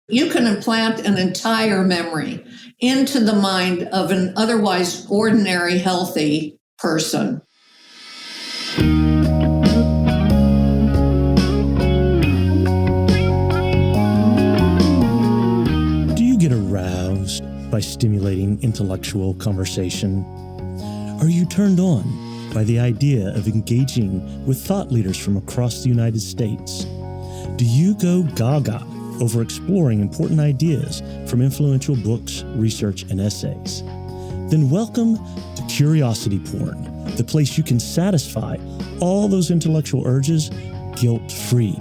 You can implant an entire memory into the mind of an otherwise ordinary, healthy person. Do you get aroused by stimulating intellectual conversation? Are you turned on by the idea of engaging with thought leaders from across the United States? Do you go gaga over exploring important ideas from influential books, research, and essays? Then welcome to Curiosity Porn, the place you can satisfy all those intellectual urges guilt-free.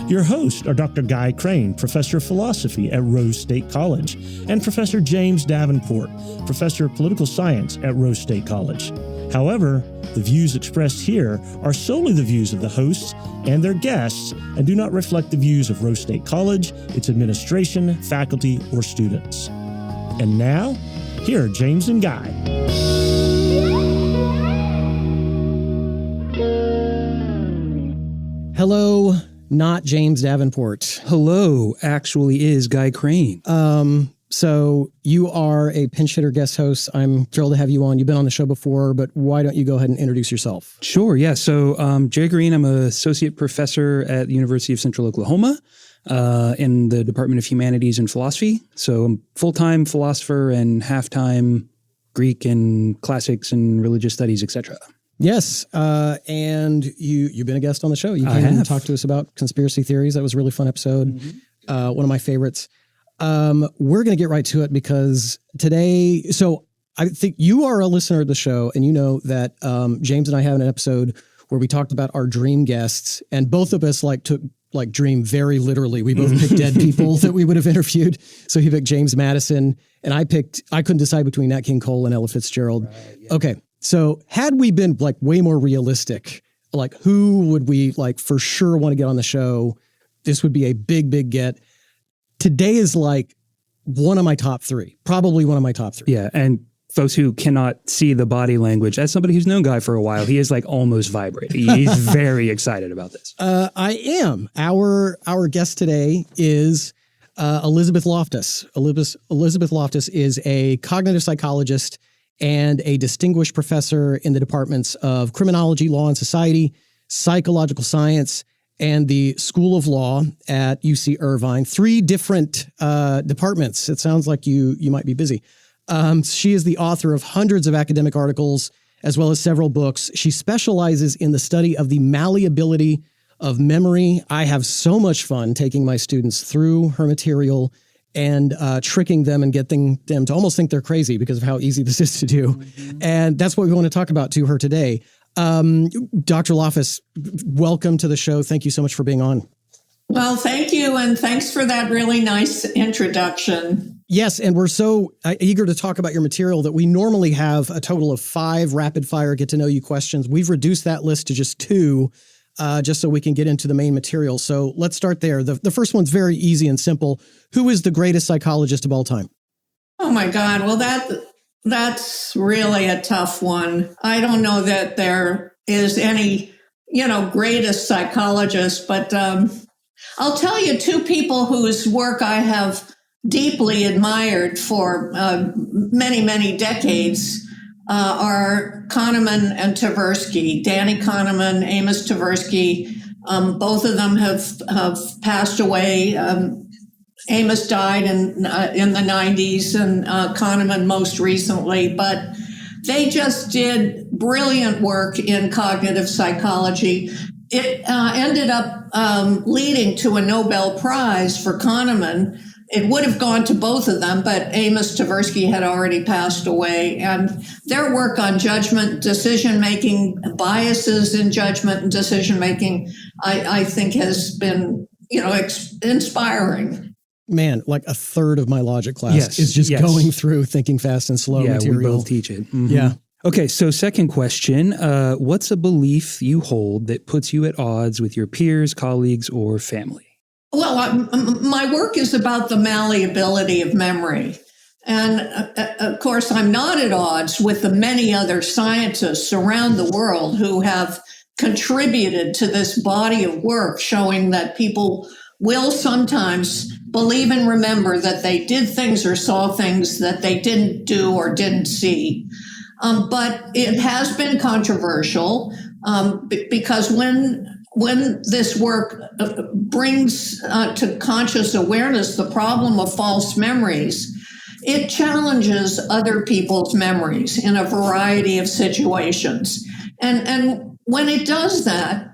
Your hosts are Dr. Guy Crane, Professor of Philosophy at Rose State College, and Professor James Davenport, Professor of Political Science at Rose State College. However, the views expressed here are solely the views of the hosts and their guests and do not reflect the views of Rose State College, its administration, faculty, or students. And now, here are James and Guy. Hello, not James Davenport. Hello, actually is Guy Crane. So you are a pinch hitter guest host. I'm thrilled to have you on. You've been on the show before, but why don't you go ahead and introduce yourself? Sure, yeah. So Jay Green, I'm an associate professor at the University of Central Oklahoma in the Department of Humanities and Philosophy. So I'm full-time philosopher and half-time Greek and classics and religious studies, etc. Yes, and you've been a guest on the show. You came and talked to us about conspiracy theories. That was a really fun episode. Mm-hmm. One of my favorites. We're going to get right to it because today, so I think you are a listener of the show and you know that James and I have an episode where we talked about our dream guests and both of us took dream very literally. We both picked dead people that we would have interviewed. So he picked James Madison and I couldn't decide between Nat King Cole and Ella Fitzgerald. Right, yeah. Okay. So had we been way more realistic, who would we for sure want to get on the show? This would be a big get. Today is one of my top three, probably one of my top three. Yeah. And folks who cannot see the body language, as somebody who's known Guy for a while, he is almost vibrating. He's very excited about this. I am. Our guest today is Elizabeth Loftus. Elizabeth Loftus is a cognitive psychologist and a distinguished professor in the departments of criminology, law and society, psychological science, and the School of Law at UC Irvine. 3 different departments. It sounds like you might be busy. She is the author of hundreds of academic articles, as well as several books. She specializes in the study of the malleability of memory. I have so much fun taking my students through her material and tricking them and getting them to almost think they're crazy because of how easy this is to do. Mm-hmm. And that's what we want to talk about to her today. Dr. Loftus, welcome to the show. Thank you so much for being on. Well, thank you. And thanks for that really nice introduction. Yes. And we're so eager to talk about your material that we normally have a total of 5 rapid fire get to know you questions. We've reduced that list to just 2, just so we can get into the main material. So let's start there. The first one's very easy and simple. Who is the greatest psychologist of all time? Oh my God. Well, that's really a tough one. I don't know that there is any, greatest psychologist, but I'll tell you 2 people whose work I have deeply admired for many, many decades are Kahneman and Tversky. Danny Kahneman, Amos Tversky. Both of them have passed away. Amos died in the 90s and Kahneman most recently, but they just did brilliant work in cognitive psychology. It ended up leading to a Nobel Prize for Kahneman. It would have gone to both of them, but Amos Tversky had already passed away. And their work on judgment, decision-making, biases in judgment and decision-making, I think has been, inspiring. Man, a third of my logic class is just going through Thinking Fast and Slow material. Yeah, we both teach it. Mm-hmm. Yeah. Okay, so second question, what's a belief you hold that puts you at odds with your peers, colleagues, or family? Well, my work is about the malleability of memory. And of course, I'm not at odds with the many other scientists around the world who have contributed to this body of work showing that people will sometimes believe and remember that they did things or saw things that they didn't do or didn't see. But it has been controversial because when this work brings to conscious awareness the problem of false memories, it challenges other people's memories in a variety of situations. And when it does that,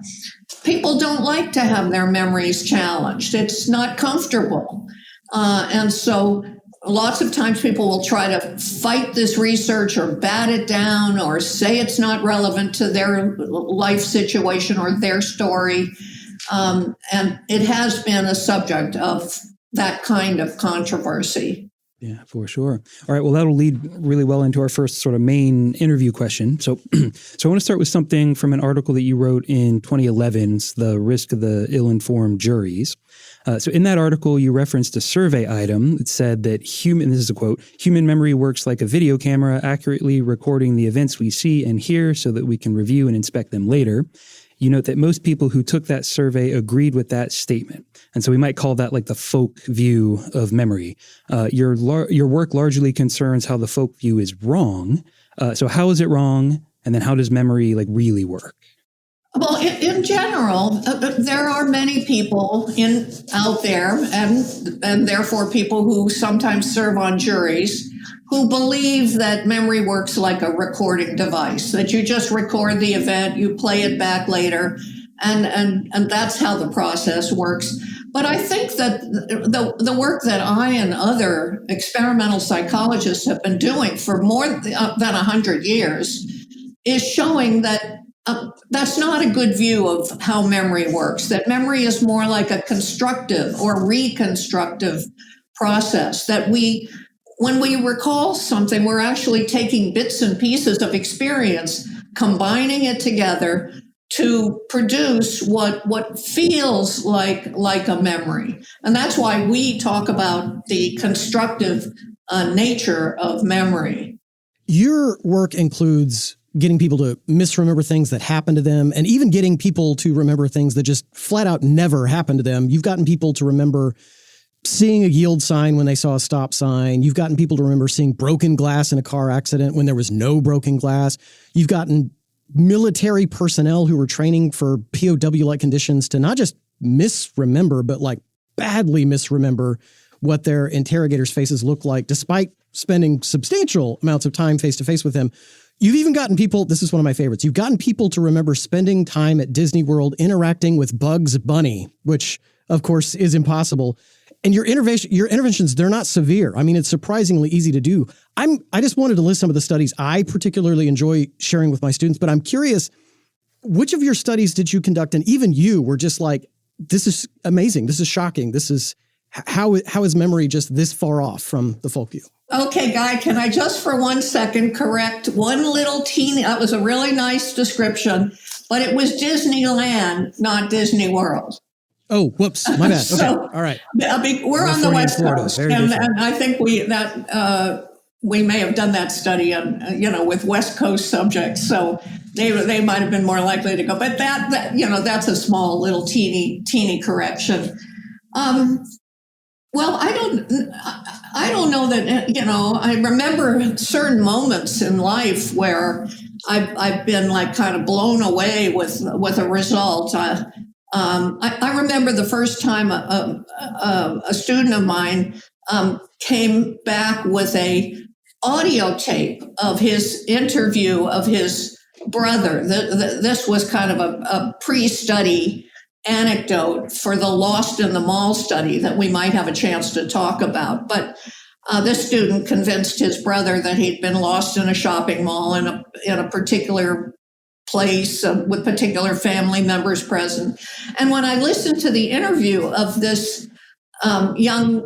people don't like to have their memories challenged. It's not comfortable. And so lots of times people will try to fight this research or bat it down or say it's not relevant to their life situation or their story. And it has been a subject of that kind of controversy. Yeah, for sure. All right. Well, that'll lead really well into our first sort of main interview question. So I want to start with something from an article that you wrote in 2011, The Risk of the Ill-Informed Juries. So in that article, you referenced a survey item that said that this is a quote, human memory works like a video camera, accurately recording the events we see and hear so that we can review and inspect them later. You note that most people who took that survey agreed with that statement. And so we might call that like the folk view of memory. Your work largely concerns how the folk view is wrong. So how is it wrong? And then how does memory like really work? Well, in general, there are many people out there, and therefore people who sometimes serve on juries, who believe that memory works like a recording device, that you just record the event, you play it back later, and that's how the process works. But I think that the work that I and other experimental psychologists have been doing for more than 100 years is showing that that's not a good view of how memory works, that memory is more like a constructive or reconstructive process, that when we recall something, we're actually taking bits and pieces of experience, combining it together to produce what feels like a memory. And that's why we talk about the constructive nature of memory. Your work includes getting people to misremember things that happened to them, and even getting people to remember things that just flat out never happened to them. You've gotten people to remember seeing a yield sign when they saw a stop sign. You've gotten people to remember seeing broken glass in a car accident when there was no broken glass. You've gotten military personnel who were training for POW-like conditions to not just misremember, but like badly misremember what their interrogators' faces looked like, despite spending substantial amounts of time face-to-face with them. You've even gotten people, this is one of my favorites, you've gotten people to remember spending time at Disney World interacting with Bugs Bunny, which, of course, is impossible. And your interventions, they're not severe. I mean, it's surprisingly easy to do. I just wanted to list some of the studies I particularly enjoy sharing with my students, but I'm curious, which of your studies did you conduct? And even you were just like, this is amazing. This is shocking. This is, how is memory just this far off from the folk view? Okay, Guy, can I just for 1 second correct one little teeny, that was a really nice description, but it was Disneyland, not Disney World. Oh, whoops, my bad. Okay, all right. I mean, we're on the West Coast, and I think we may have done that study on, with West Coast subjects, so they might have been more likely to go. But that that's a small little teeny correction. Well, I don't know that, I remember certain moments in life where I've been like kind of blown away with a result. I remember the first time a student of mine came back with a audio tape of his interview of his brother. This was kind of a pre-study anecdote for the Lost in the Mall study that we might have a chance to talk about. But this student convinced his brother that he'd been lost in a shopping mall in a particular place with particular family members present. And when I listened to the interview of this young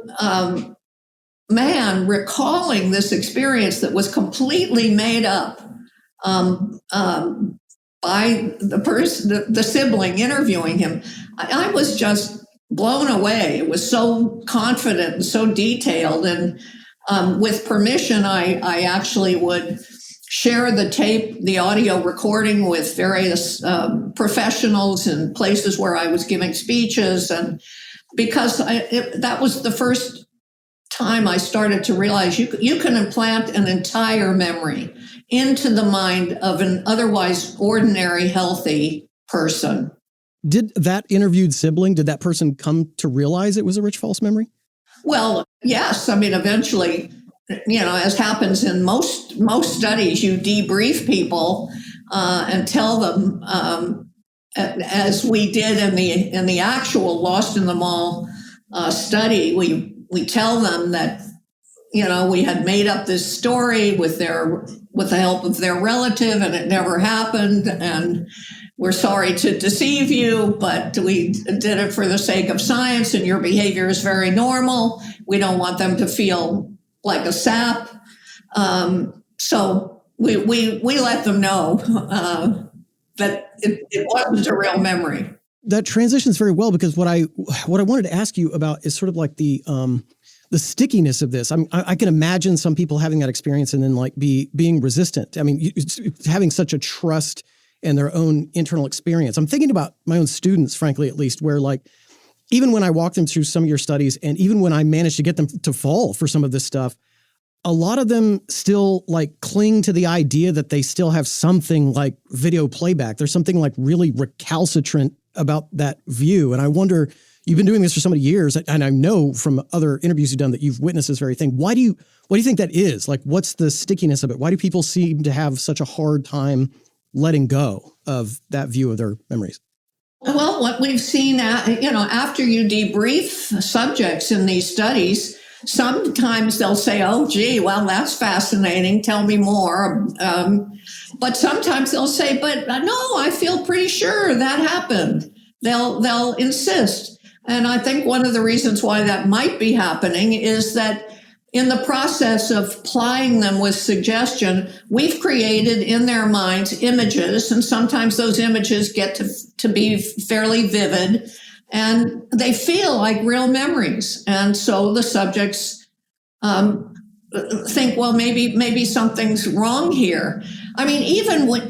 man recalling this experience that was completely made up by the sibling interviewing him, I was just blown away. It was so confident and so detailed. And with permission, I actually would share the tape, the audio recording with various professionals in places where I was giving speeches. And because that was the first time I started to realize you can implant an entire memory into the mind of an otherwise ordinary, healthy person. Did that interviewed sibling, did that person come to realize it was a rich false memory? Well, yes. I mean, eventually, as happens in most studies, you debrief people and tell them, as we did in the actual Lost in the Mall study, we tell them that we had made up this story with the help of their relative, and it never happened, and we're sorry to deceive you, but we did it for the sake of science, and your behavior is very normal. We don't want them to feel like a sap. So we let them know that it wasn't a real memory. That transitions very well, because what I wanted to ask you about is sort of like the stickiness of this. I can imagine some people having that experience and then like being resistant. I mean, having such a trust in their own internal experience. I'm thinking about my own students, frankly, at least, where like, even when I walk them through some of your studies, and even when I manage to get them to fall for some of this stuff, a lot of them still like cling to the idea that they still have something like video playback. There's something like really recalcitrant about that view. And I wonder, you've been doing this for so many years, and I know from other interviews you've done that you've witnessed this very thing. What do you think that is? Like, what's the stickiness of it? Why do people seem to have such a hard time letting go of that view of their memories? Well, what we've seen, after you debrief subjects in these studies, sometimes they'll say, "Oh, gee, well, that's fascinating. Tell me more." But sometimes they'll say, "But no, I feel pretty sure that happened." They'll insist. And I think one of the reasons why that might be happening is that in the process of plying them with suggestion, we've created in their minds images, and sometimes those images get to be fairly vivid, and they feel like real memories. And so the subjects think, well, maybe something's wrong here. I mean, even when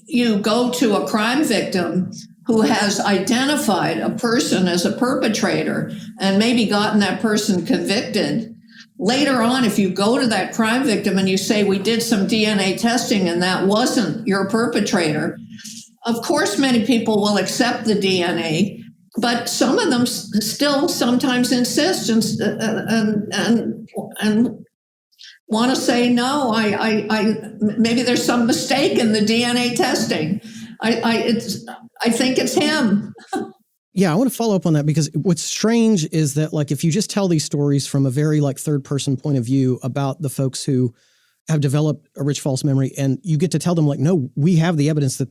you go to a crime victim who has identified a person as a perpetrator and maybe gotten that person convicted, later on, if you go to that crime victim and you say, "We did some DNA testing and that wasn't your perpetrator," of course, many people will accept the DNA, but some of them still sometimes insist and want to say, "No, I maybe there's some mistake in the DNA testing. I think it's him." Yeah, I want to follow up on that, because what's strange is that like, if you just tell these stories from a very like third person point of view about the folks who have developed a rich false memory, and you get to tell them like, "No, we have the evidence that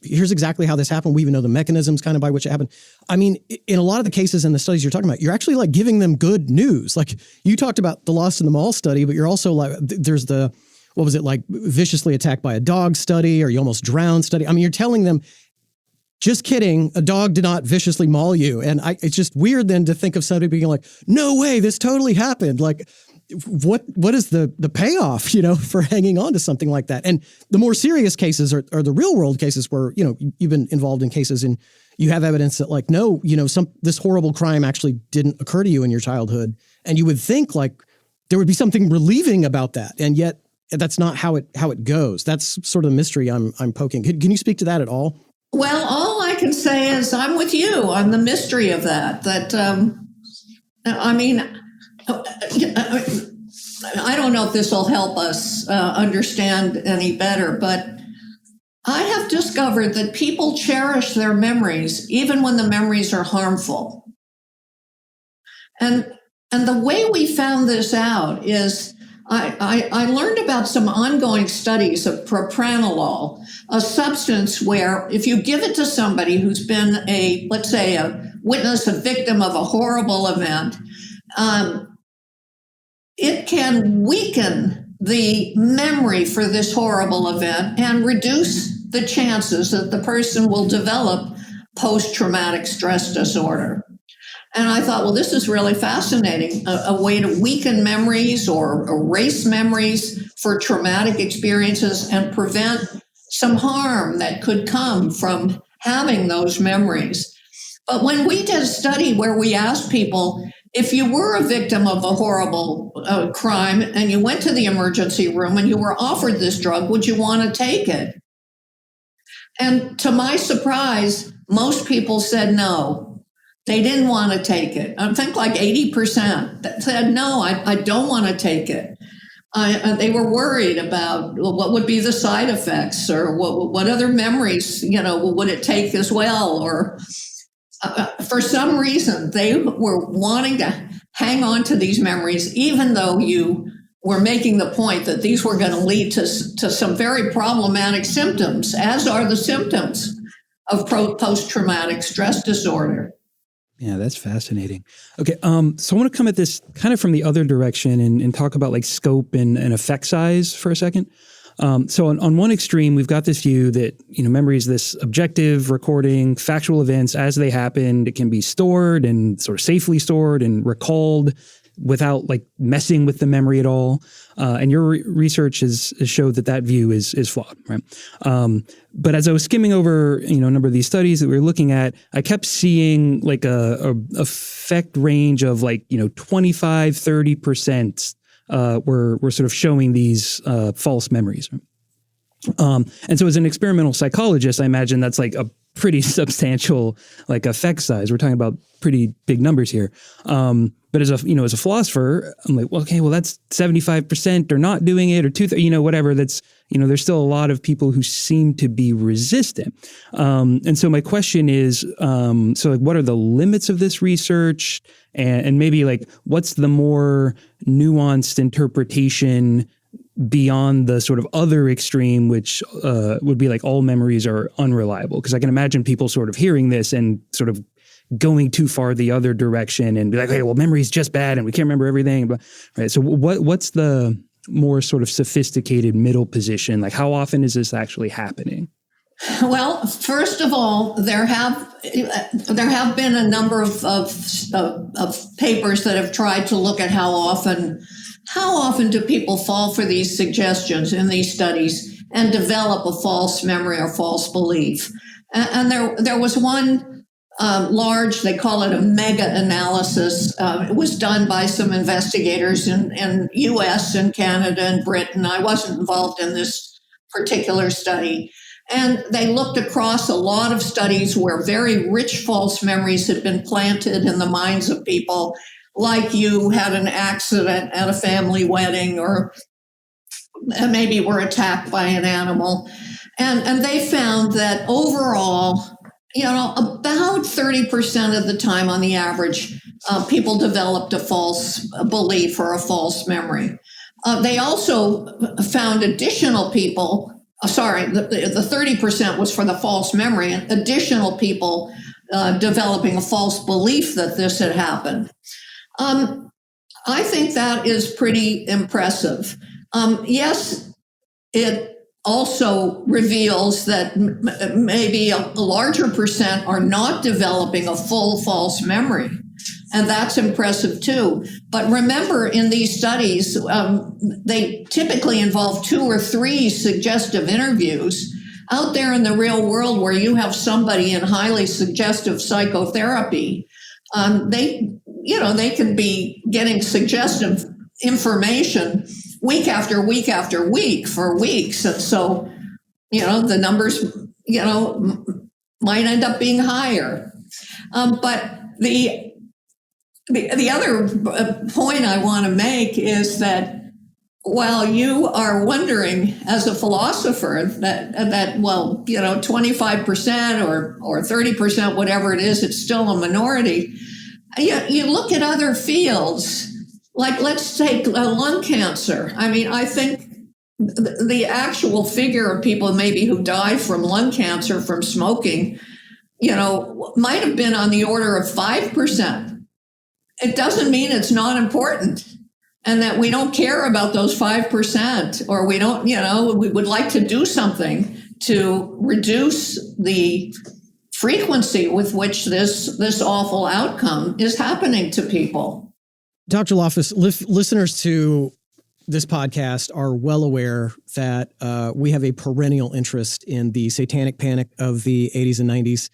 here's exactly how this happened. We even know the mechanisms kind of by which it happened." I mean, in a lot of the cases in the studies you're talking about, you're actually like giving them good news. Like, you talked about the Lost in the Mall study, but you're also like, there's the, what was it, like viciously attacked by a dog study, or you almost drowned study. I mean, you're telling them, just kidding, a dog did not viciously maul you. And it's just weird then to think of somebody being like, "No way, this totally happened." Like, what is the payoff, for hanging on to something like that? And the more serious cases are the real world cases where, you've been involved in cases and you have evidence that like, no, this horrible crime actually didn't occur to you in your childhood. And you would think like there would be something relieving about that. And yet that's not how it goes. That's sort of the mystery I'm poking. Can you speak to that at all? Well, all I can say is I'm with you on the mystery of that. I mean, I don't know if this will help us understand any better, but I have discovered that people cherish their memories even when the memories are harmful. And the way we found this out is I learned about some ongoing studies of propranolol, a substance where if you give it to somebody who's been let's say a witness, a victim of a horrible event, it can weaken the memory for this horrible event and reduce the chances that the person will develop post-traumatic stress disorder. And I thought, well, this is really fascinating, a way to weaken memories or erase memories for traumatic experiences and prevent some harm that could come from having those memories. But when we did a study where we asked people, if you were a victim of a horrible crime and you went to the emergency room and you were offered this drug, would you want to take it? And to my surprise, most people said no. They didn't want to take it. I think like 80% that said, no, I don't want to take it. They were worried about what would be the side effects, or what other memories, would it take as well? Or for some reason, they were wanting to hang on to these memories, even though you were making the point that these were going to lead to some very problematic symptoms, as are the symptoms of post-traumatic stress disorder. Yeah, that's fascinating. Okay, so I want to come at this kind of from the other direction and talk about like scope and effect size for a second. So on one extreme, we've got this view that, memory is this objective recording factual events as they happened. It can be stored and sort of safely stored and recalled without like messing with the memory at all. And your research has showed that view is flawed, right? But as I was skimming over, a number of these studies that we were looking at, I kept seeing like a effect range of like, 25, 30%. We're sort of showing these false memories. And so as an experimental psychologist, I imagine that's like a pretty substantial like effect size. We're talking about pretty big numbers here. But as a philosopher, I'm like, well, okay, well, that's 75% are not doing it, or whatever. That's, there's still a lot of people who seem to be resistant. And so my question is, so like, what are the limits of this research? And maybe like, what's the more nuanced interpretation beyond the sort of other extreme, which would be like all memories are unreliable? Because I can imagine people sort of hearing this and sort of going too far the other direction and be like, hey, well, memory's just bad and we can't remember everything. But, right. So what's the more sort of sophisticated middle position? Like, how often is this actually happening? Well, first of all, there have been a number of papers that have tried to look at how often do people fall for these suggestions in these studies and develop a false memory or false belief. And there was one large, they call it a mega-analysis. It was done by some investigators in U.S. and Canada and Britain. I wasn't involved in this particular study. And they looked across a lot of studies where very rich false memories had been planted in the minds of people, like you had an accident at a family wedding, or maybe were attacked by an animal. And they found that overall, about 30% of the time on the average, people developed a false belief or a false memory. They also found additional people, the 30% was for the false memory, and additional people developing a false belief that this had happened. I think that is pretty impressive. Yes, it also reveals that maybe a larger percent are not developing a full false memory. And that's impressive too. But remember, in these studies, they typically involve 2 or 3 suggestive interviews. Out there in the real world, where you have somebody in highly suggestive psychotherapy, they can be getting suggestive information week after week after week for weeks. And so, the numbers, might end up being higher. But the other point I want to make is that while you are wondering as a philosopher that 25% or 30%, whatever it is, it's still a minority. You look at other fields, like let's take lung cancer. I mean, I think the actual figure of people maybe who die from lung cancer from smoking, might have been on the order of 5%. It doesn't mean it's not important and that we don't care about those 5%, or we don't, we would like to do something to reduce the frequency with which this awful outcome is happening to people. Dr. Loftus, listeners to this podcast are well aware that we have a perennial interest in the Satanic Panic of the 80s and 90s.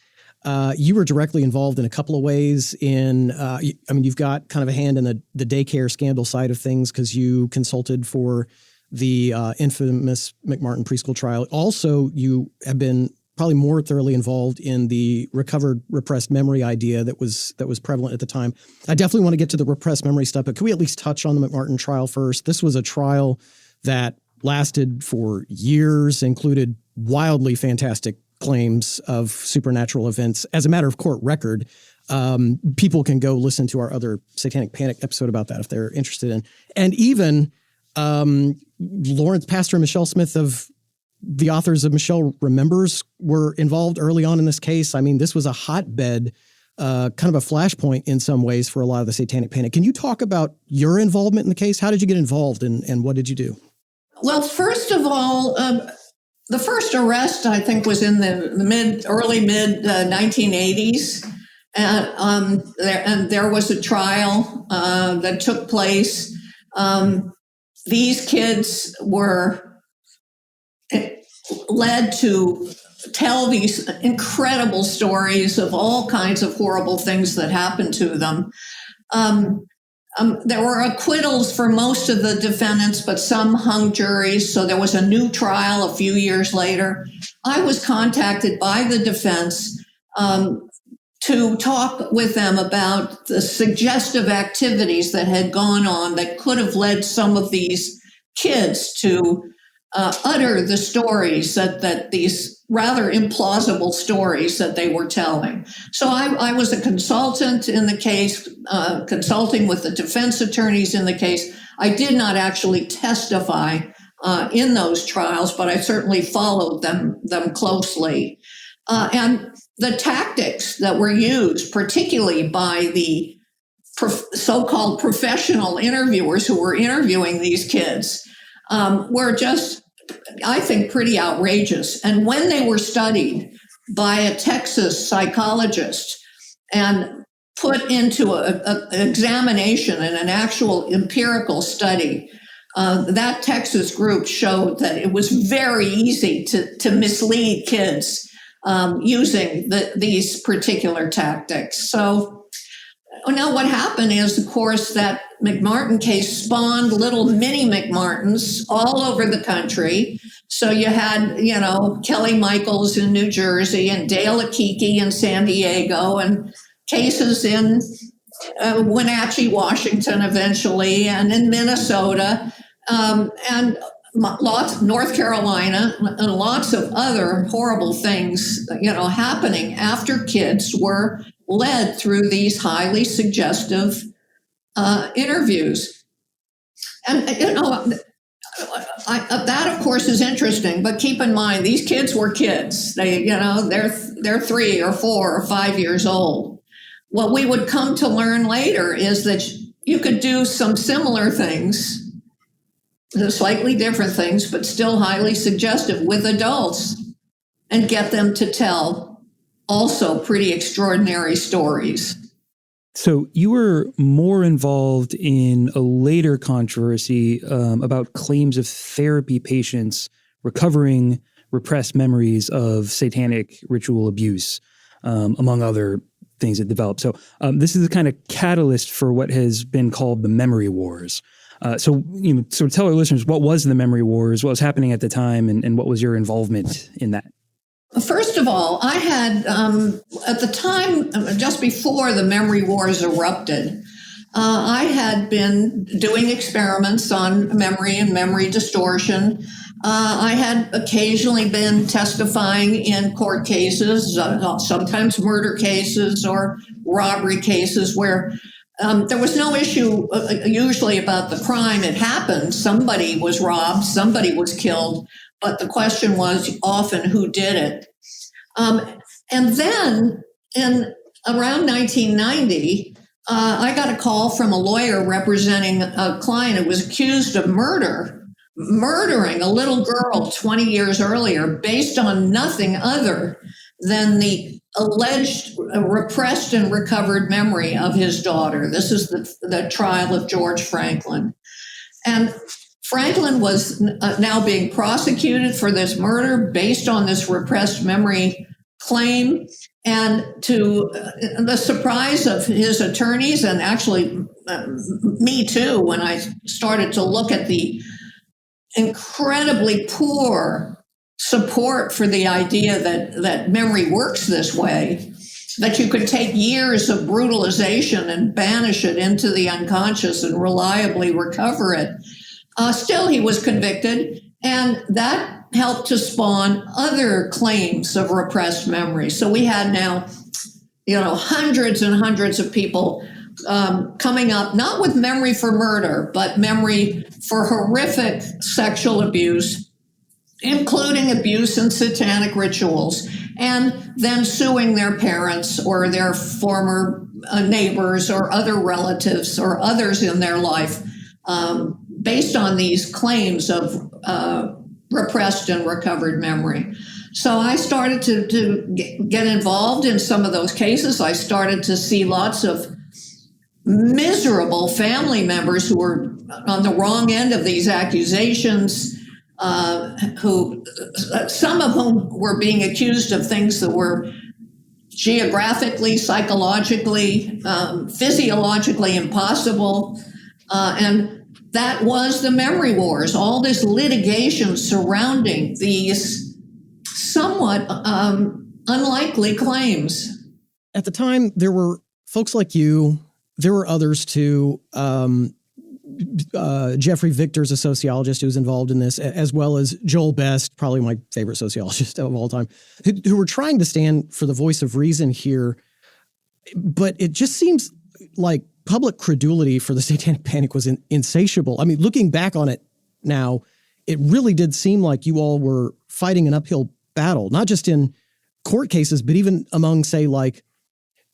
You were directly involved in a couple of ways you've got kind of a hand in the daycare scandal side of things because you consulted for the infamous McMartin preschool trial. Also, you have been probably more thoroughly involved in the recovered repressed memory idea that was prevalent at the time. I definitely want to get to the repressed memory stuff, but can we at least touch on the McMartin trial first? This was a trial that lasted for years, included wildly fantastic claims of supernatural events. As a matter of court record, people can go listen to our other Satanic Panic episode about that if they're interested in. And even Lawrence, Pastor Michelle Smith of the authors of Michelle Remembers were involved early on in this case. I mean, this was a hotbed, kind of a flashpoint in some ways for a lot of the Satanic Panic. Can you talk about your involvement in the case? How did you get involved and what did you do? Well, first of all, the first arrest, I think, was in the early mid 1980s. And there was a trial that took place. These kids were led to tell these incredible stories of all kinds of horrible things that happened to them. There were acquittals for most of the defendants, but some hung juries. So there was a new trial a few years later. I was contacted by the defense to talk with them about the suggestive activities that had gone on that could have led some of these kids to utter the stories that these rather implausible stories that they were telling. So I was a consultant in the case, consulting with the defense attorneys in the case. I did not actually testify in those trials, but I certainly followed them closely. And the tactics that were used, particularly by the so-called professional interviewers who were interviewing these kids, were just, I think, pretty outrageous. And when they were studied by a Texas psychologist and put into an examination and an actual empirical study, that Texas group showed that it was very easy to mislead kids using these particular tactics. So now what happened is, of course, that McMartin case spawned little mini McMartins all over the country. So you had, Kelly Michaels in New Jersey and Dale Akiki in San Diego and cases in Wenatchee, Washington eventually, and in Minnesota, and lots North Carolina, and lots of other horrible things, happening after kids were led through these highly suggestive interviews. And, that of course is interesting, but keep in mind, these kids were kids. They're 3 or 4 or 5 years old. What we would come to learn later is that you could do some similar things, slightly different things, but still highly suggestive with adults and get them to tell also pretty extraordinary stories. So you were more involved in a later controversy about claims of therapy patients recovering repressed memories of satanic ritual abuse, among other things that developed. So this is the kind of catalyst for what has been called the memory wars. So tell our listeners, what was the memory wars, what was happening at the time, and what was your involvement in that? First of all, I had, at the time, just before the memory wars erupted, I had been doing experiments on memory and memory distortion. I had occasionally been testifying in court cases, sometimes murder cases or robbery cases, where there was no issue usually about the crime. It happened. Somebody was robbed, somebody was killed. But the question was often who did it. And then in around 1990, I got a call from a lawyer representing a client who was accused of murdering a little girl 20 years earlier based on nothing other than the alleged repressed and recovered memory of his daughter. This is the trial of George Franklin. And Franklin was now being prosecuted for this murder based on this repressed memory claim. And to the surprise of his attorneys, and actually me too, when I started to look at the incredibly poor support for the idea that memory works this way, that you could take years of brutalization and banish it into the unconscious and reliably recover it. Still, he was convicted, and that helped to spawn other claims of repressed memory. So we had now, hundreds and hundreds of people coming up, not with memory for murder, but memory for horrific sexual abuse, including abuse in satanic rituals, and then suing their parents or their former neighbors or other relatives or others in their life based on these claims of repressed and recovered memory. So I started to get involved in some of those cases. I started to see lots of miserable family members who were on the wrong end of these accusations, who some of whom were being accused of things that were geographically, psychologically, physiologically impossible. And that was the memory wars, all this litigation surrounding these somewhat unlikely claims. At the time, there were folks like you. There were others too. Jeffrey Victor's a sociologist who was involved in this, as well as Joel Best, probably my favorite sociologist of all time, who were trying to stand for the voice of reason here. But it just seems like public credulity for the Satanic Panic was insatiable. I mean, looking back on it now, it really did seem like you all were fighting an uphill battle, not just in court cases, but even among, say, like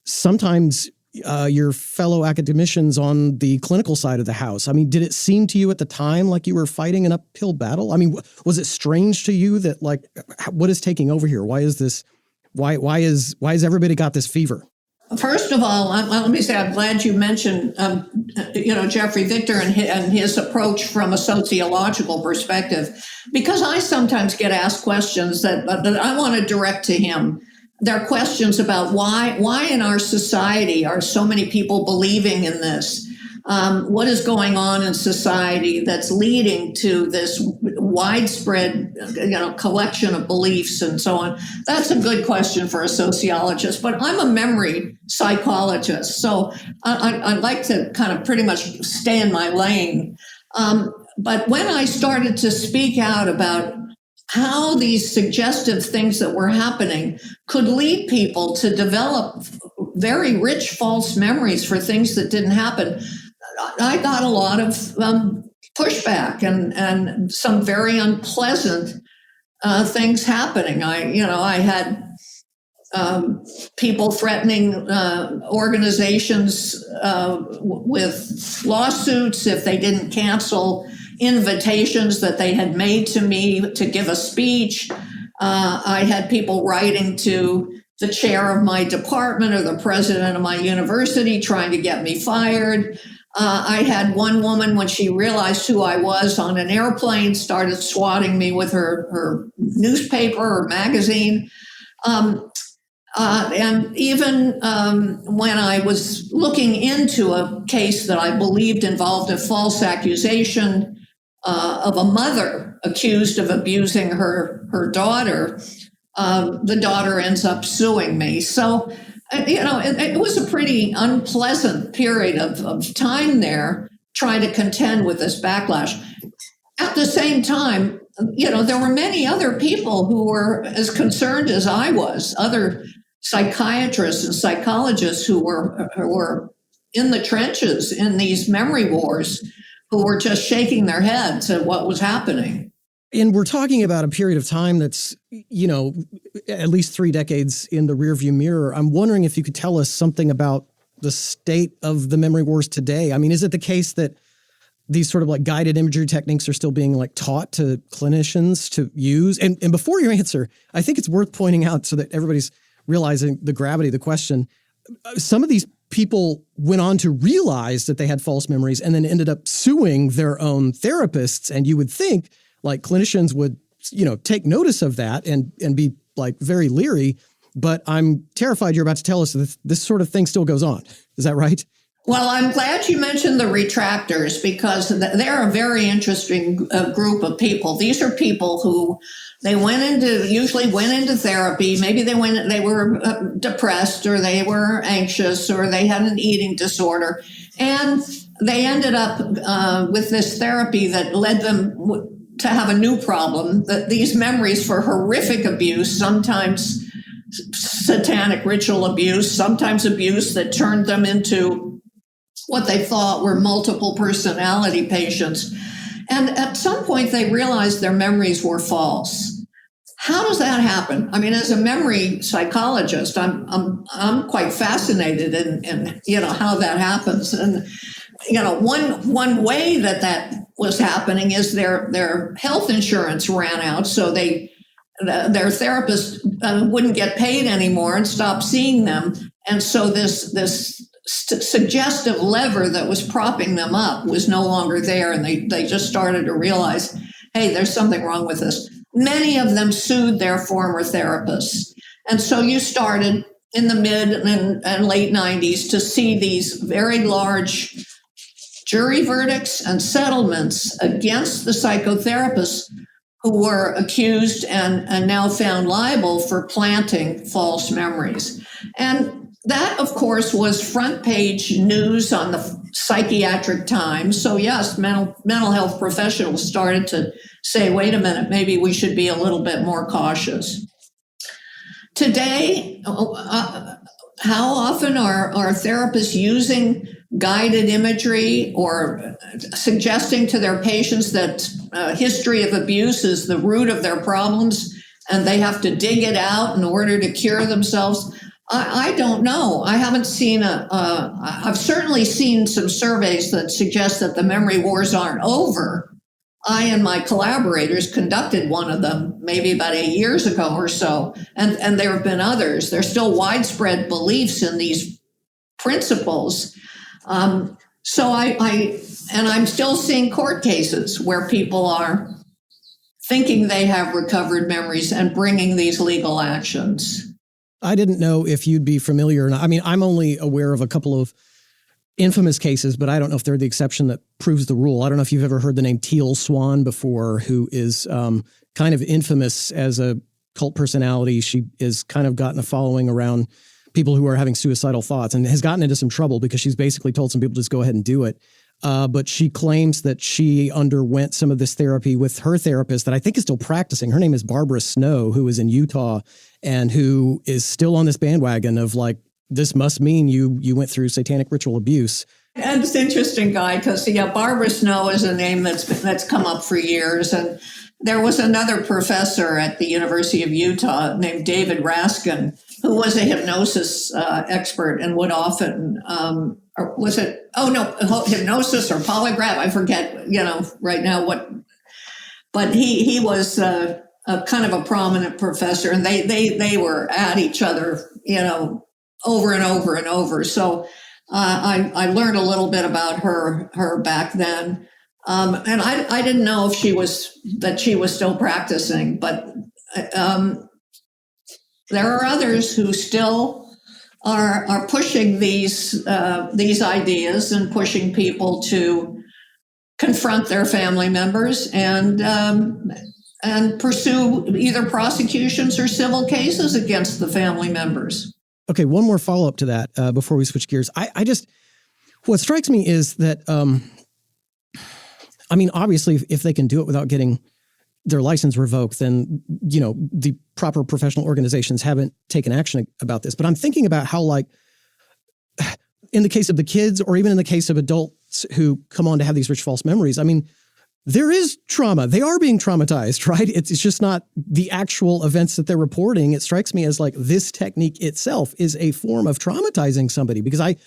sometimes your fellow academicians on the clinical side of the house. I mean, did it seem to you at the time like you were fighting an uphill battle? I mean, was it strange to you that, like, what is taking over here? Why is this? Why has everybody got this fever? First of all, let me say I'm glad you mentioned, Jeffrey Victor and his approach from a sociological perspective, because I sometimes get asked questions that I want to direct to him. There are questions about why in our society are so many people believing in this? What is going on in society that's leading to this widespread, collection of beliefs and so on? That's a good question for a sociologist, but I'm a memory psychologist, so I like to kind of pretty much stay in my lane. But when I started to speak out about how these suggestive things that were happening could lead people to develop very rich false memories for things that didn't happen, I got a lot of pushback and some very unpleasant things happening. I had people threatening organizations with lawsuits if they didn't cancel invitations that they had made to me to give a speech. I had people writing to the chair of my department or the president of my university trying to get me fired. I had one woman, when she realized who I was on an airplane, started swatting me with her newspaper or magazine. And even when I was looking into a case that I believed involved a false accusation of a mother accused of abusing her daughter, the daughter ends up suing me. So, it was a pretty unpleasant period of time there trying to contend with this backlash. At the same time, there were many other people who were as concerned as I was, other psychiatrists and psychologists who were in the trenches in these memory wars, who were just shaking their heads at what was happening. And we're talking about a period of time that's, at least 3 decades in the rearview mirror. I'm wondering if you could tell us something about the state of the memory wars today. I mean, is it the case that these sort of like guided imagery techniques are still being like taught to clinicians to use? And before you answer, I think it's worth pointing out so that everybody's realizing the gravity of the question. Some of these people went on to realize that they had false memories and then ended up suing their own therapists. And you would think like clinicians would, take notice of that and be like very leery. but I'm terrified you're about to tell us that this sort of thing still goes on. Is that right? Well, I'm glad you mentioned the retractors because they're a very interesting group of people. These are people who usually went into therapy. Maybe they were depressed, or they were anxious, or they had an eating disorder, and they ended up with this therapy that led them to have a new problem. That these memories for horrific abuse, sometimes satanic ritual abuse, sometimes abuse that turned them into what they thought were multiple personality patients. And at some point, they realized their memories were false. How does that happen? I mean, as a memory psychologist, I'm quite fascinated in how that happens. And one way that was happening is their health insurance ran out, so their therapist wouldn't get paid anymore and stopped seeing them, and so this suggestive lever that was propping them up was no longer there, and they just started to realize, hey, there's something wrong with this. Many of them sued their former therapists, and so you started in the mid and late 90s to see these very large jury verdicts and settlements against the psychotherapists who were accused and now found liable for planting false memories. And that, of course, was front page news on the Psychiatric Times. So yes, mental health professionals started to say, wait a minute, maybe we should be a little bit more cautious. Today, how often are therapists using guided imagery or suggesting to their patients that history of abuse is the root of their problems and they have to dig it out in order to cure themselves? I don't know. I haven't seen I've certainly seen some surveys that suggest that the memory wars aren't over. I and my collaborators conducted one of them maybe about 8 years ago or so, and there have been others. There's still widespread beliefs in these principles. So I'm still seeing court cases where people are thinking they have recovered memories and bringing these legal actions. I didn't know if you'd be familiar or not. I mean, I'm only aware of a couple of infamous cases, but I don't know if they're the exception that proves the rule. I don't know if you've ever heard the name Teal Swan before, who is kind of infamous as a cult personality. She has kind of gotten a following around people who are having suicidal thoughts and has gotten into some trouble because she's basically told some people to just go ahead and do it. But she claims that she underwent some of this therapy with her therapist that I think is still practicing. Her name is Barbara Snow, who is in Utah and who is still on this bandwagon of like, this must mean you went through satanic ritual abuse. And it's interesting, Guy, because Barbara Snow is a name that's come up for years. And there was another professor at the University of Utah named David Raskin, who was a hypnosis expert and would often, hypnosis or polygraph, I forget, right now what, but he was a kind of a prominent professor, and they were at each other, over and over and over. So I learned a little bit about her back then. And I didn't know if she was still practicing, but there are others who still are pushing these ideas and pushing people to confront their family members and pursue either prosecutions or civil cases against the family members. Okay, one more follow-up to that before we switch gears. What strikes me is that, obviously, if they can do it without getting their license revoked, then, the proper professional organizations haven't taken action about this. But I'm thinking about how, like, in the case of the kids or even in the case of adults who come on to have these rich false memories, there is trauma. They are being traumatized, right? It's just not the actual events that they're reporting. It strikes me as like this technique itself is a form of traumatizing somebody because I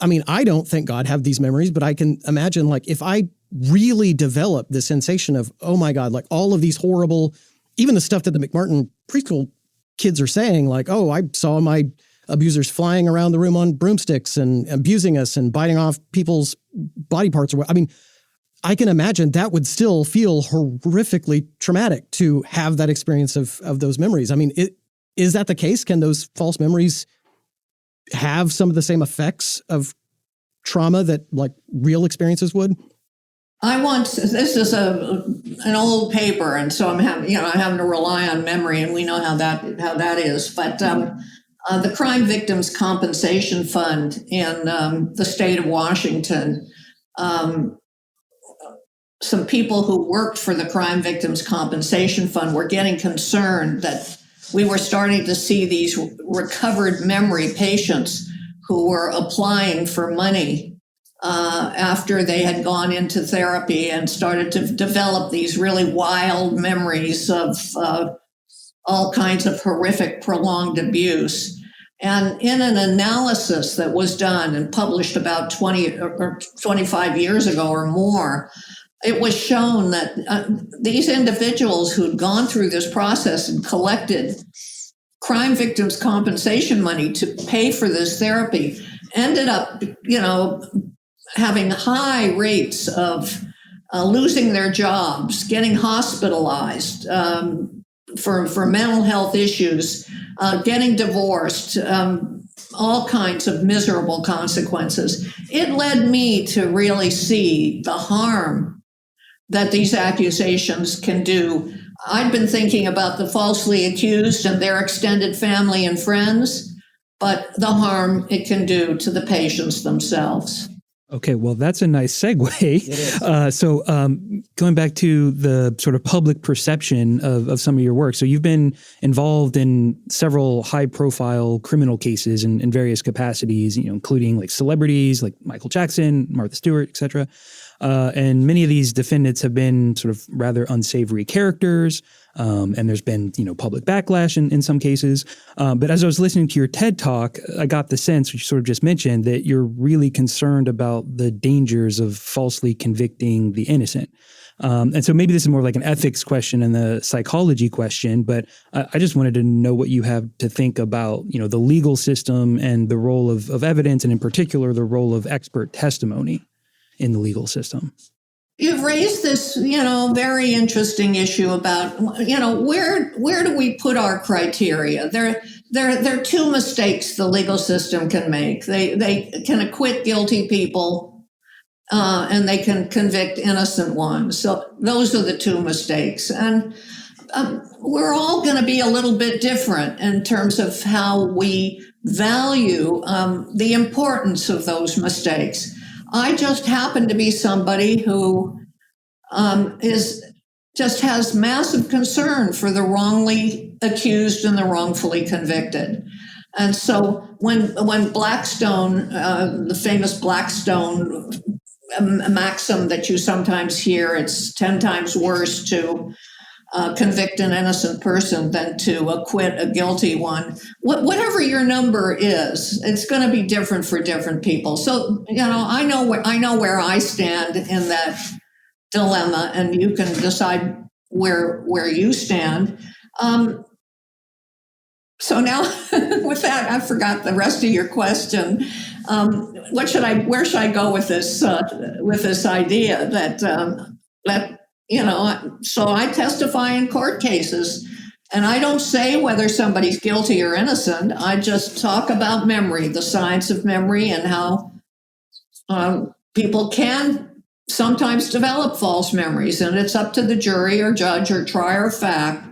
don't, thank God, have these memories, but I can imagine like if I really develop the sensation of, oh my God, like all of these horrible, even the stuff that the McMartin preschool kids are saying, like, oh, I saw my abusers flying around the room on broomsticks and abusing us and biting off people's body parts. I can imagine that would still feel horrifically traumatic to have that experience of those memories. Is that the case? Can those false memories have some of the same effects of trauma that like real experiences would? This is an old paper, and so I'm having to rely on memory, and we know how that is. But the Crime Victims Compensation Fund in the state of Washington, some people who worked for the Crime Victims Compensation Fund were getting concerned that we were starting to see these recovered memory patients who were applying for money after they had gone into therapy and started to develop these really wild memories of all kinds of horrific prolonged abuse. And in an analysis that was done and published about 20 or 25 years ago or more, it was shown that these individuals who'd gone through this process and collected crime victims' compensation money to pay for this therapy ended up, having high rates of losing their jobs, getting hospitalized for mental health issues, getting divorced, all kinds of miserable consequences. It led me to really see the harm that these accusations can do. I'd been thinking about the falsely accused and their extended family and friends, but the harm it can do to the patients themselves. Okay, well, that's a nice segue. So going back to the sort of public perception of some of your work. So you've been involved in several high-profile criminal cases in various capacities, including like celebrities like Michael Jackson, Martha Stewart, et cetera. And many of these defendants have been sort of rather unsavory characters. And there's been, public backlash in some cases. But as I was listening to your TED Talk, I got the sense, which you sort of just mentioned, that you're really concerned about the dangers of falsely convicting the innocent. And so maybe this is more like an ethics question than the psychology question, but I just wanted to know what you have to think about, the legal system and the role of evidence, and in particular, the role of expert testimony in the legal system. You've raised this, very interesting issue about, where do we put our criteria? There are two mistakes the legal system can make. They can acquit guilty people, and they can convict innocent ones. So those are the two mistakes. And we're all going to be a little bit different in terms of how we value the importance of those mistakes. I just happen to be somebody who has massive concern for the wrongly accused and the wrongfully convicted. And so when Blackstone, the famous Blackstone maxim that you sometimes hear, it's 10 times worse to convict an innocent person than to acquit a guilty one. Whatever your number is, it's going to be different for different people. So, I know where I stand in that dilemma, and you can decide where you stand. So now, with that, I forgot the rest of your question. Where should I go with this idea that so I testify in court cases, and I don't say whether somebody's guilty or innocent. I just talk about memory, the science of memory, and how people can sometimes develop false memories, and it's up to the jury or judge or trier of fact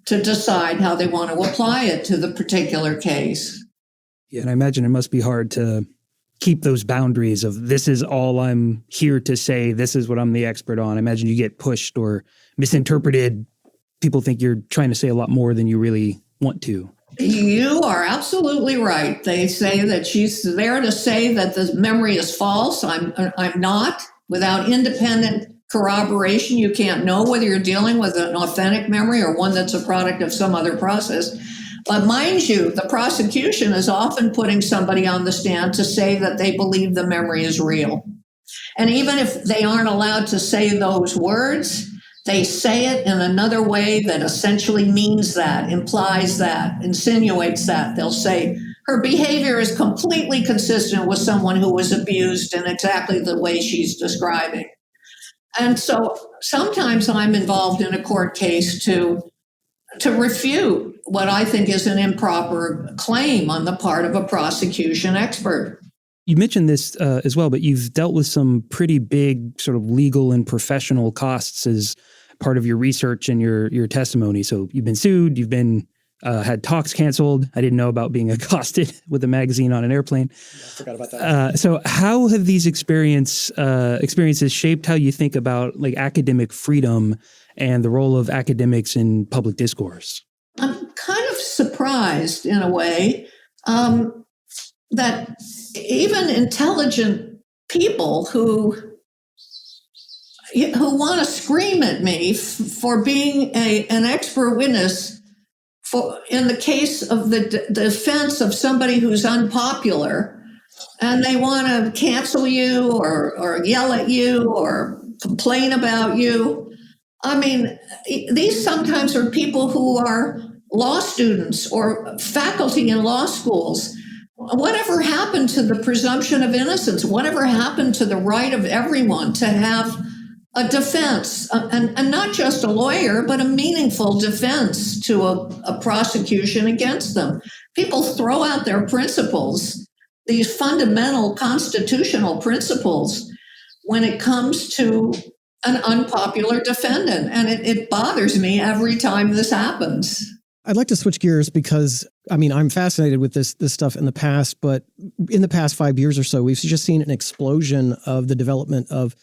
to decide how they want to apply it to the particular case. Yeah, and I imagine it must be hard to keep those boundaries of this is all I'm here to say, this is what I'm the expert on. I imagine you get pushed or misinterpreted. People think you're trying to say a lot more than you really want to. You are absolutely right. They say that she's there to say that the memory is false. I'm not. Without independent corroboration, you can't know whether you're dealing with an authentic memory or one that's a product of some other process. But mind you, the prosecution is often putting somebody on the stand to say that they believe the memory is real. And even if they aren't allowed to say those words, they say it in another way that essentially means that, implies that, insinuates that. They'll say, her behavior is completely consistent with someone who was abused in exactly the way she's describing. And so sometimes I'm involved in a court case to to refute what I think is an improper claim on the part of a prosecution expert. You mentioned this as well, but you've dealt with some pretty big sort of legal and professional costs as part of your research and your testimony. So you've been sued, you've been had talks canceled. I didn't know about being accosted with a magazine on an airplane. I forgot about that. So how have these experiences shaped how you think about like academic freedom and the role of academics in public discourse? I'm kind of surprised in a way that even intelligent people who want to scream at me for being an expert witness in the case of the defense of somebody who's unpopular, and they want to cancel you or yell at you or complain about you. I mean, these sometimes are people who are law students or faculty in law schools. Whatever happened to the presumption of innocence? Whatever happened to the right of everyone to have a defense, and not just a lawyer, but a meaningful defense to a prosecution against them? People throw out their principles, these fundamental constitutional principles, when it comes to an unpopular defendant. And it bothers me every time this happens. I'd like to switch gears because, I mean, I'm fascinated with this stuff in the past, but in the past 5 years or so, we've just seen an explosion of the development of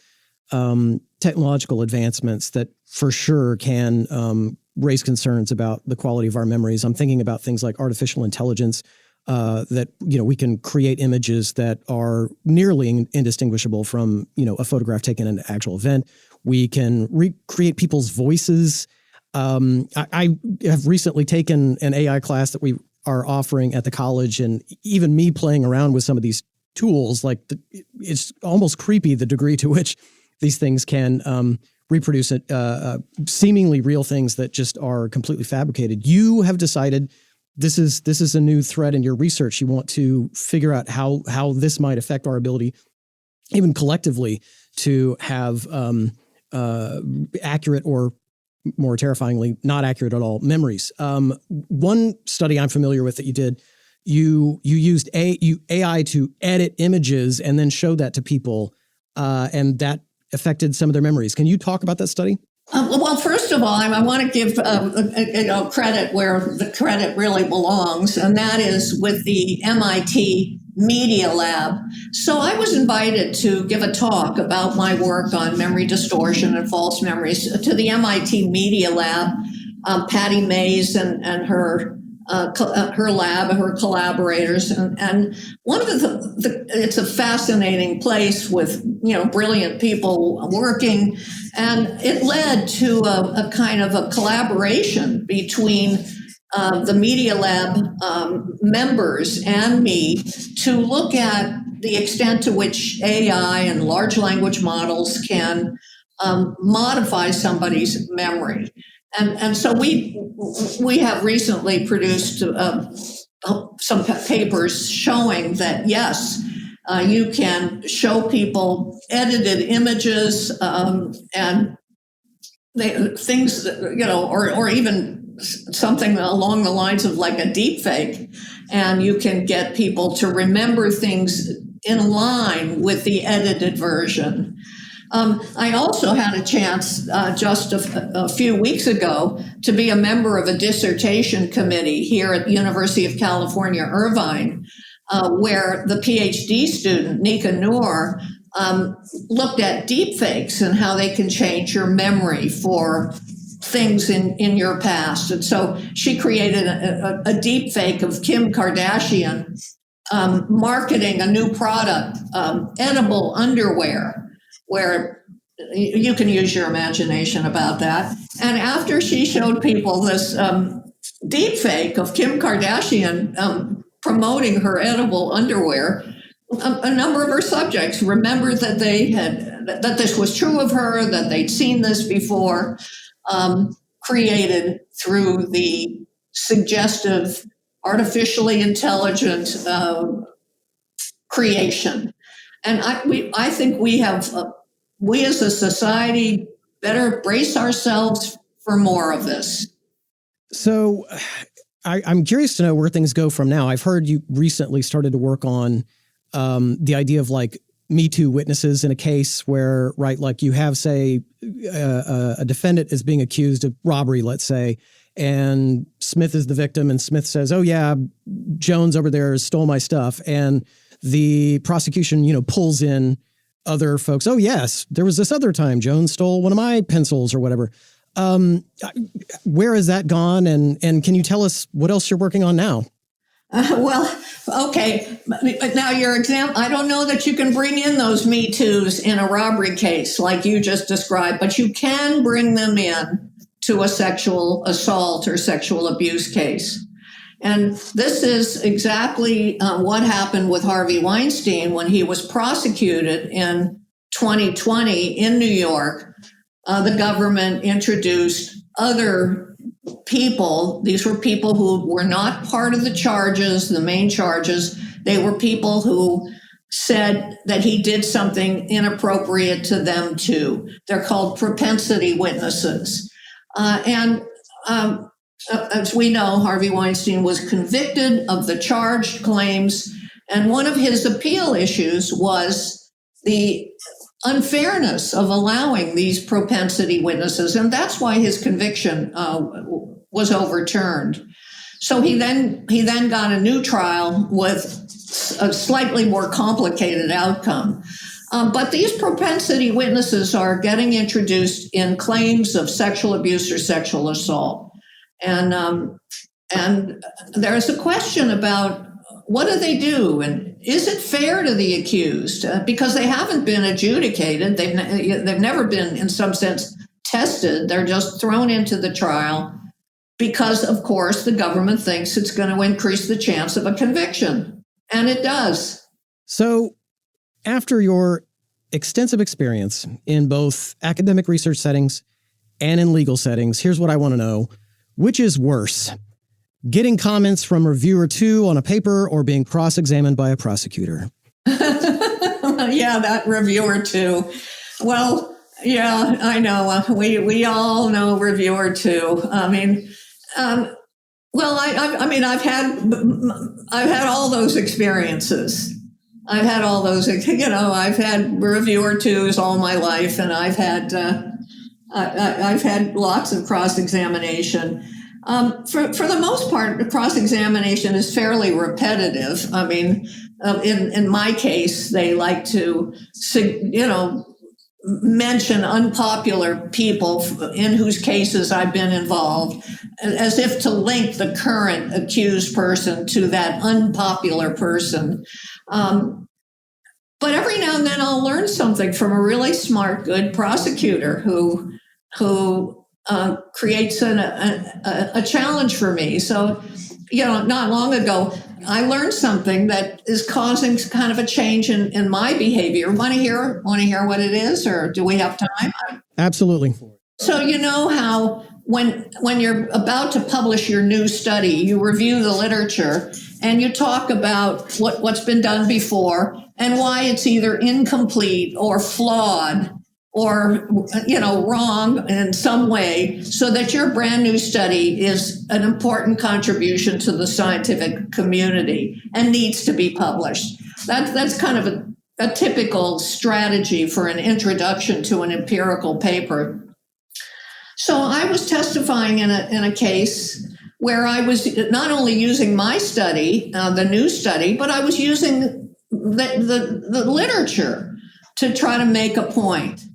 technological advancements that for sure can raise concerns about the quality of our memories. I'm thinking about things like artificial intelligence, that, we can create images that are nearly indistinguishable from, a photograph taken in an actual event. We can recreate people's voices. I have recently taken an AI class that we are offering at the college, and even me playing around with some of these tools, it's almost creepy the degree to which these things can reproduce seemingly real things that just are completely fabricated. You have decided this is a new thread in your research. You want to figure out how this might affect our ability, even collectively, to have accurate, or more terrifyingly, not accurate at all, memories. One study I'm familiar with that you did, you used AI to edit images and then showed that to people, and that affected some of their memories. Can you talk about that study? Well, first of all, I want to give credit where the credit really belongs, and that is with the MIT Media Lab. So I was invited to give a talk about my work on memory distortion and false memories to the MIT Media Lab. Patty Mays and her lab, her collaborators, and one of it's a fascinating place with brilliant people working, and it led to a kind of a collaboration between the Media Lab members and me to look at the extent to which AI and large language models can modify somebody's memory. And so we have recently produced some papers showing that, yes, you can show people edited images and things that, or even something along the lines of like a deep fake, and you can get people to remember things in line with the edited version. I also had a chance just a few weeks ago to be a member of a dissertation committee here at the University of California, Irvine, where the PhD student, Nika Noor, looked at deepfakes and how they can change your memory for things in your past. And so she created a deepfake of Kim Kardashian marketing a new product, edible underwear, where you can use your imagination about that. And after she showed people this deep fake of Kim Kardashian promoting her edible underwear, a number of her subjects remembered that that this was true of her, that they'd seen this before, created through the suggestive, artificially intelligent creation. And I think we as a society better brace ourselves for more of this. So I'm curious to know where things go from now. I've heard you recently started to work on the idea of like Me Too witnesses in a case where, right, like you have, say, a defendant is being accused of robbery, let's say, and Smith is the victim, and Smith says, "Oh yeah, Jones over there stole my stuff," and the prosecution, pulls in other folks. "Oh yes, there was this other time Jones stole one of my pencils or whatever." Where has that gone? And can you tell us what else you're working on now? Well, okay. Now your example, I don't know that you can bring in those Me Too's in a robbery case like you just described, but you can bring them in to a sexual assault or sexual abuse case. And this is exactly what happened with Harvey Weinstein when he was prosecuted in 2020 in New York. The government introduced other people. These were people who were not part of the charges, the main charges. They were people who said that he did something inappropriate to them too. They're called propensity witnesses. As we know, Harvey Weinstein was convicted of the charged claims, and one of his appeal issues was the unfairness of allowing these propensity witnesses, and that's why his conviction was overturned. So he then got a new trial with a slightly more complicated outcome. But these propensity witnesses are getting introduced in claims of sexual abuse or sexual assault. And there's a question about what do they do? And is it fair to the accused? Because they haven't been adjudicated. They've never been, in some sense, tested. They're just thrown into the trial because, of course, the government thinks it's going to increase the chance of a conviction. And it does. So after your extensive experience in both academic research settings and in legal settings, here's what I want to know. Which is worse, getting comments from reviewer 2 on a paper or being cross-examined by a prosecutor? Yeah, that reviewer 2. Well, yeah, I know. We all know reviewer 2. I mean, I've had all those experiences. I've had all those, I've had reviewer 2s all my life, and I've had lots of cross-examination. For the most part, the cross-examination is fairly repetitive. I mean, in my case, they like to, mention unpopular people in whose cases I've been involved, as if to link the current accused person to that unpopular person. But every now and then I'll learn something from a really smart, good prosecutor who creates a challenge for me. So, not long ago, I learned something that is causing kind of a change in my behavior. Want to hear what it is, or do we have time? Absolutely. So you know how when you're about to publish your new study, you review the literature and you talk about what's been done before and why it's either incomplete or flawed or wrong in some way, so that your brand new study is an important contribution to the scientific community and needs to be published. That's kind of a typical strategy for an introduction to an empirical paper. So I was testifying in a case where I was not only using my study, the new study, but I was using the literature to try to make a point.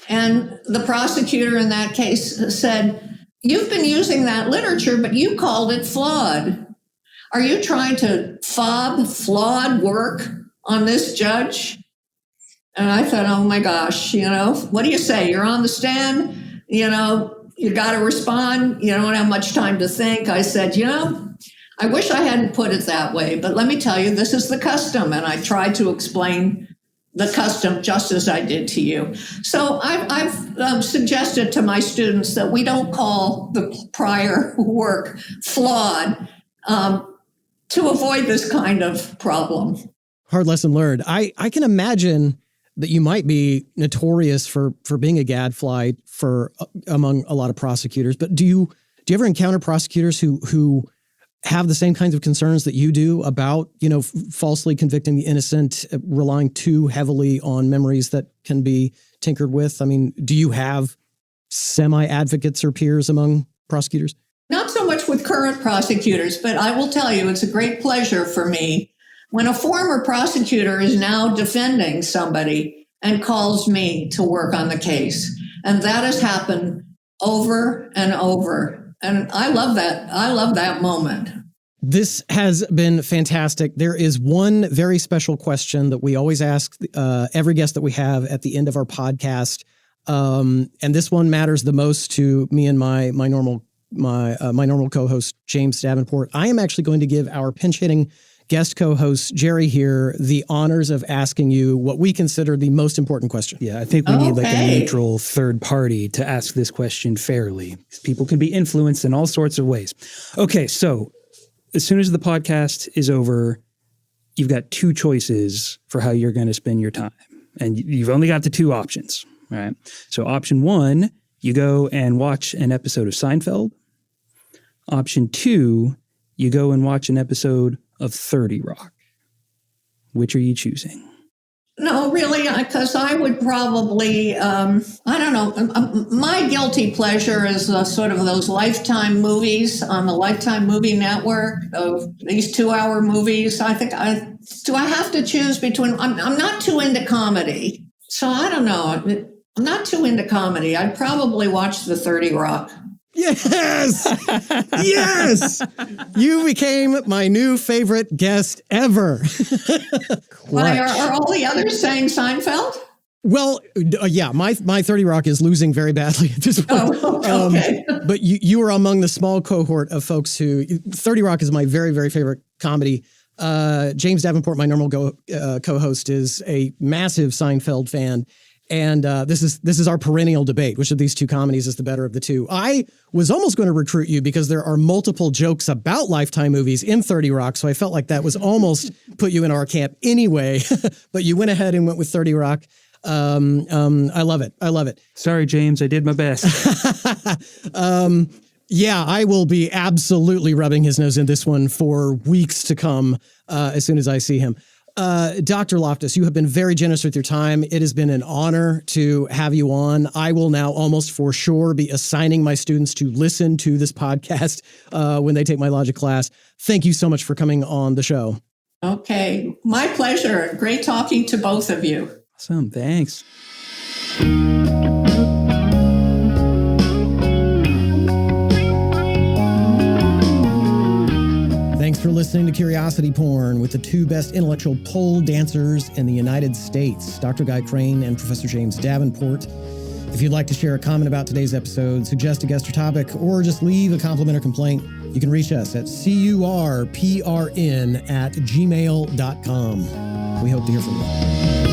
And the prosecutor in that case said, "You've been using that literature, but you called it flawed. Are you trying to fob flawed work on this judge?" And I thought, oh my gosh, what do you say? You're on the stand, you got to respond. You don't have much time to think. I said, I wish I hadn't put it that way, but let me tell you, this is the custom. And I tried to explain the custom just as I did to you. So I've suggested to my students that we don't call the prior work flawed to avoid this kind of problem. Hard lesson learned. I can imagine that you might be notorious for being a gadfly among a lot of prosecutors, but do Do you ever encounter prosecutors who have the same kinds of concerns that you do about, falsely convicting the innocent, relying too heavily on memories that can be tinkered with? I mean, do you have semi-advocates or peers among prosecutors? Not so much with current prosecutors, but I will tell you, it's a great pleasure for me when a former prosecutor is now defending somebody and calls me to work on the case. And that has happened over and over. And I love that. I love that moment. This has been fantastic. There is one very special question that we always ask every guest that we have at the end of our podcast. And this one matters the most to me and my normal co-host, James Davenport. I am actually going to give our pinch-hitting guest co-host, Jerry here, the honors of asking you what we consider the most important question. Yeah, I think we need like a neutral third party to ask this question fairly. People can be influenced in all sorts of ways. Okay, so as soon as the podcast is over, you've got two choices for how you're going to spend your time. And you've only got the two options, right? So option one, you go and watch an episode of Seinfeld. Option two, you go and watch an episode of 30 Rock. Which are you choosing? No, really, because I would probably, I don't know, my guilty pleasure is sort of those Lifetime movies on the Lifetime Movie Network, these 2-hour movies. I think do I have to choose between, I'm not too into comedy, so I don't know. I'm not too into comedy. I'd probably watch the 30 Rock. Yes! Yes! You became my new favorite guest ever. Why, are all the others saying Seinfeld? Well, yeah, my 30 Rock is losing very badly at this point. Oh, okay. But you are among the small cohort of folks who 30 Rock is my very, very favorite comedy. James Davenport, my normal co-host, is a massive Seinfeld fan. And this is our perennial debate. Which of these two comedies is the better of the two? I was almost going to recruit you because there are multiple jokes about Lifetime movies in 30 Rock, so I felt like that was almost put you in our camp anyway. But you went ahead and went with 30 Rock. I love it. I love it. Sorry, James, I did my best. Yeah, I will be absolutely rubbing his nose in this one for weeks to come as soon as I see him. Dr. Loftus, you have been very generous with your time. It has been an honor to have you on. I will now almost for sure be assigning my students to listen to this podcast when they take my logic class. Thank you so much for coming on the show. Okay, my pleasure. Great talking to both of you. Awesome, thanks. Thanks for listening to Curiosity Porn with the two best intellectual pole dancers in the United States, Dr. Guy Crane and Professor James Davenport. If you'd like to share a comment about today's episode, suggest a guest or topic, or just leave a compliment or complaint, you can reach us at curprn@gmail.com. We hope to hear from you.